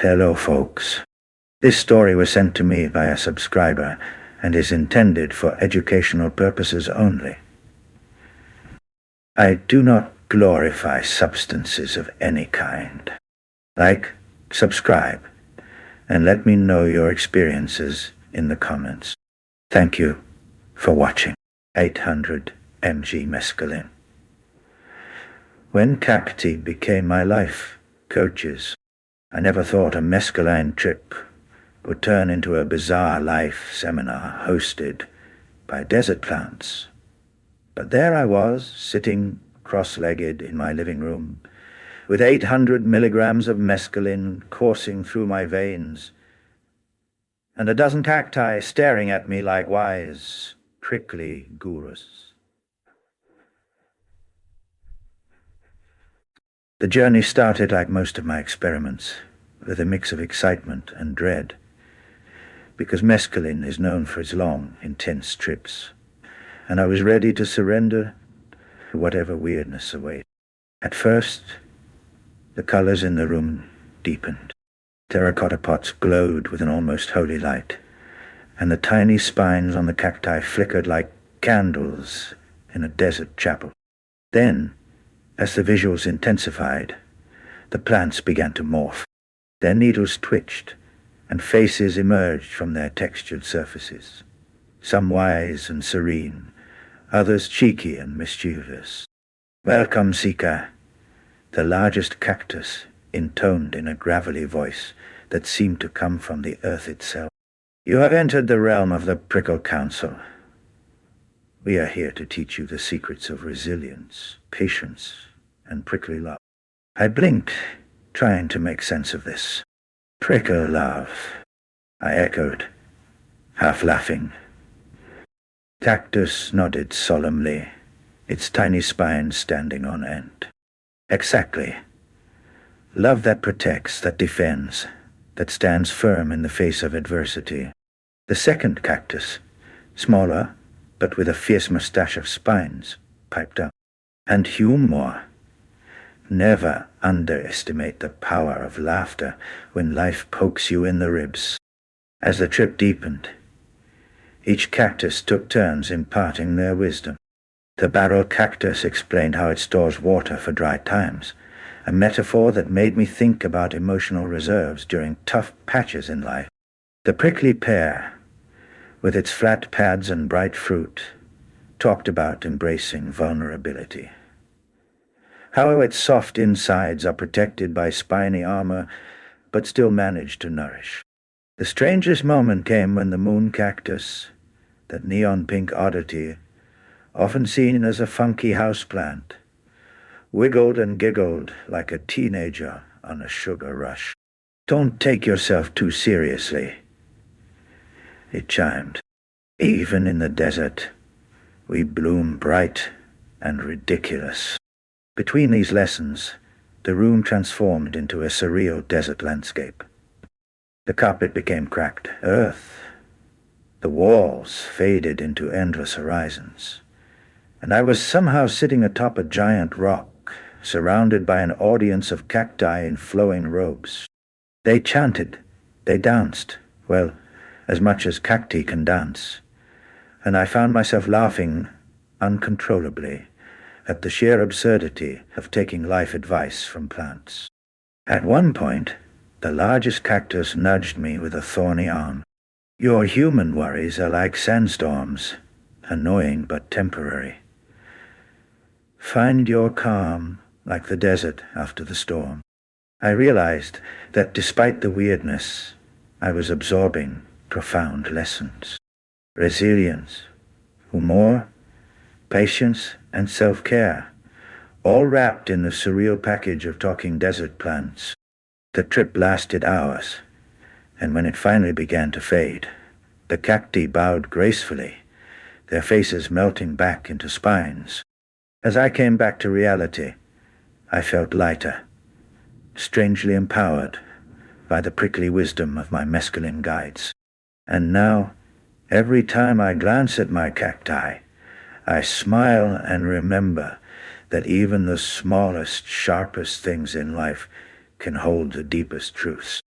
Hello, folks. This story was sent to me by a subscriber and is intended for educational purposes only. I do not glorify substances of any kind. Like, subscribe, and let me know your experiences in the comments. Thank you for watching. 800 mg Mescaline. When Cacti became my life coaches, I never thought a mescaline trip would turn into a bizarre life seminar hosted by desert plants. But there I was, sitting cross-legged in my living room, with 800 milligrams of mescaline coursing through my veins, and a dozen cacti staring at me like wise, prickly gurus. The journey started like most of my experiments, with a mix of excitement and dread, because mescaline is known for its long, intense trips, and I was ready to surrender to whatever weirdness awaited. At first, the colors in the room deepened. Terracotta pots glowed with an almost holy light, and the tiny spines on the cacti flickered like candles in a desert chapel. Then, as the visuals intensified, the plants began to morph. Their needles twitched, and faces emerged from their textured surfaces, some wise and serene, others cheeky and mischievous. "Welcome, seeker," the largest cactus intoned in a gravelly voice that seemed to come from the earth itself. "You have entered the realm of the Prickle Council. We are here to teach you the secrets of resilience, patience, and prickly love." I blinked, trying to make sense of this. "Prickle love," I echoed, half laughing. Cactus nodded solemnly, its tiny spines standing on end. "Exactly. Love that protects, that defends, that stands firm in the face of adversity." The second cactus, smaller, but with a fierce mustache of spines, piped up. "And humor. Never underestimate the power of laughter when life pokes you in the ribs." As the trip deepened, each cactus took turns imparting their wisdom. The barrel cactus explained how it stores water for dry times, a metaphor that made me think about emotional reserves during tough patches in life. The prickly pear, with its flat pads and bright fruit, talked about embracing vulnerability. How its soft insides are protected by spiny armor, but still manage to nourish. The strangest moment came when the moon cactus, that neon-pink oddity, often seen as a funky houseplant, wiggled and giggled like a teenager on a sugar rush. "Don't take yourself too seriously," it chimed. "Even in the desert, we bloom bright and ridiculous." Between these lessons, the room transformed into a surreal desert landscape. The carpet became cracked earth. The walls faded into endless horizons. And I was somehow sitting atop a giant rock, surrounded by an audience of cacti in flowing robes. They chanted, they danced, well, as much as cacti can dance. And I found myself laughing uncontrollably at the sheer absurdity of taking life advice from plants. At one point, the largest cactus nudged me with a thorny arm. "Your human worries are like sandstorms, annoying but temporary. Find your calm like the desert after the storm." I realized that despite the weirdness, I was absorbing profound lessons. Resilience, humor, patience, and self-care, all wrapped in the surreal package of talking desert plants. The trip lasted hours, and when it finally began to fade, the cacti bowed gracefully, their faces melting back into spines. As I came back to reality, I felt lighter, strangely empowered by the prickly wisdom of my mescaline guides. And now, every time I glance at my cacti, I smile and remember that even the smallest, sharpest things in life can hold the deepest truths.